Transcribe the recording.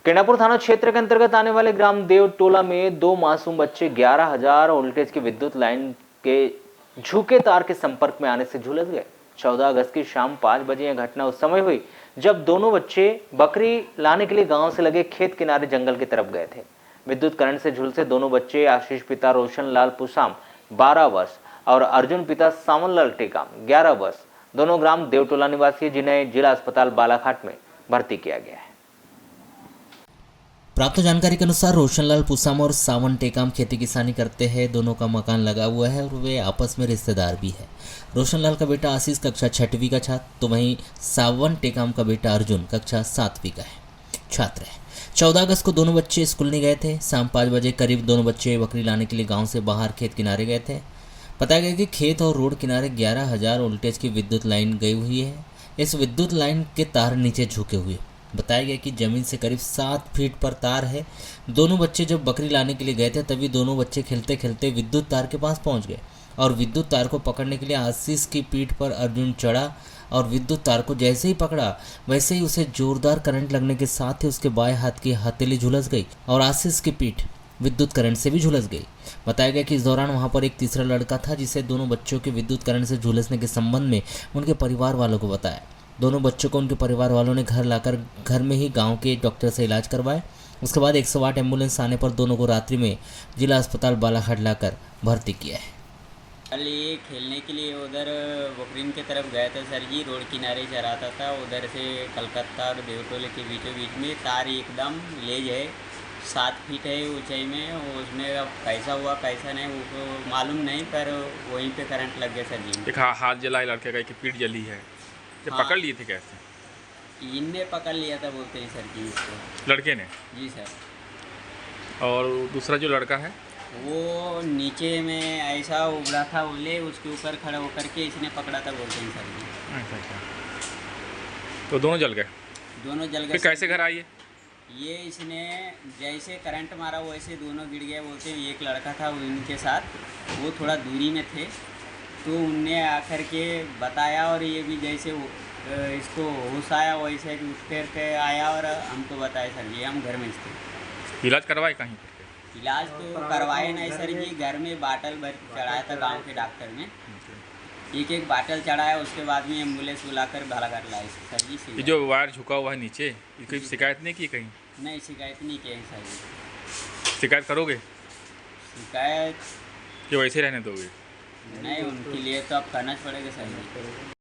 केंडापुर थाना क्षेत्र के अंतर्गत आने वाले ग्राम देवटोला में दो मासूम बच्चे 11,000 वोल्टेज की विद्युत लाइन के झुके तार के संपर्क में आने से झुलस गए। 14 अगस्त की शाम 5 बजे यह घटना उस समय हुई जब दोनों बच्चे बकरी लाने के लिए गांव से लगे खेत किनारे जंगल की तरफ गए थे। विद्युत करंट से झुलसे दोनों बच्चे आशीष पिता रोशन लाल पुसाम 12 वर्ष और अर्जुन पिता सावन लाल टेकाम 11 वर्ष दोनों ग्राम देवटोला निवासी है, जिन्हें जिला अस्पताल बालाघाट में भर्ती किया गया है। प्राप्त जानकारी के अनुसार रोशनलाल पुसाम और सावन टेकाम खेती किसानी करते हैं। दोनों का मकान लगा हुआ है और वे आपस में रिश्तेदार भी है। रोशनलाल का बेटा आशीष कक्षा 6वीं का छात्र, तो वहीं सावन टेकाम का बेटा अर्जुन कक्षा 7वीं का छात्र है। 14 अगस्त को दोनों बच्चे स्कूल नहीं गए थे। शाम 5 बजे करीब दोनों बच्चे बकरी लाने के लिए गाँव से बाहर खेत किनारे गए थे। बताया गया कि खेत और रोड किनारे 11,000 वोल्टेज की विद्युत लाइन गई हुई है। इस विद्युत लाइन के तार नीचे झुके हुए। बताया गया कि जमीन से करीब 7 फीट पर तार है। दोनों बच्चे जब बकरी लाने के लिए गए थे तभी दोनों बच्चे खेलते खेलते विद्युत तार के पास पहुंच गए और विद्युत तार को पकड़ने के लिए आशीष की पीठ पर अर्जुन चढ़ा और विद्युत तार को जैसे ही पकड़ा वैसे ही उसे जोरदार करंट लगने के साथ ही उसके बाएं हाथ की हथेली झुलस गई और आशीष की पीठ विद्युत करंट से भी झुलस गई। बताया गया कि इस दौरान वहां पर एक तीसरा लड़का था जिसे दोनों बच्चों के विद्युत करंट से झुलसने के संबंध में उनके परिवार वालों को बताया। दोनों बच्चों को उनके परिवार वालों ने घर लाकर घर में ही गांव के डॉक्टर से इलाज करवाया। उसके बाद 108 एम्बुलेंस आने पर दोनों को रात्रि में जिला अस्पताल बालाघाट लाकर भर्ती किया है। कल ये खेलने के लिए उधर बकरीन की तरफ गए थे सर जी। रोड किनारे चराता था। उधर से कलकत्ता और देवटोले के बीचों बीच में तार एकदम लेज है, 7 फीट है ऊंचाई में। उसमें अब कैसा हुआ कैसा नहीं वो मालूम नहीं, पर वहीं पे करंट लग गया सर जी। एक हाथ जला लड़के का, पीठ जली है। जब हाँ, पकड़ लिए थे कैसे? इनने पकड़ लिया था बोलते हैं सर जी इसको। लड़के ने? जी सर। और दूसरा जो लड़का है वो नीचे में ऐसा उबड़ा था, बोले उसके ऊपर खड़ा होकर के इसने पकड़ा था बोलते हैं सर जी। अच्छा। तो दोनों जल गए? दोनों जल गए। फिर कैसे घर आई? ये इसने जैसे करंट मारा वैसे दोनों गिर गए बोलते हैं। एक लड़का था उनके साथ, वो थोड़ा दूरी में थे, तो उनने आकर के बताया और ये भी जैसे इसको होश आया वैसे उठ कर के आया और हमको बताया सर जी। हम घर में थे। इलाज करवाए कहीं? इलाज तो करवाए नहीं सर जी, घर में बाटल भर चढ़ाया था गांव के डॉक्टर में। एक बाटल चढ़ाया, उसके बाद में एम्बुलेंस बुलाकर बालाघाट लाए सर जी। ये जो वायर झुका हुआ है नीचे, ये कोई शिकायत नहीं की कहीं? नहीं, शिकायत नहीं की सर जी। शिकायत करोगे? शिकायत कि वैसे रहने दोगे? नहीं, उनके लिए तो अब करना पड़ेगा सर जी।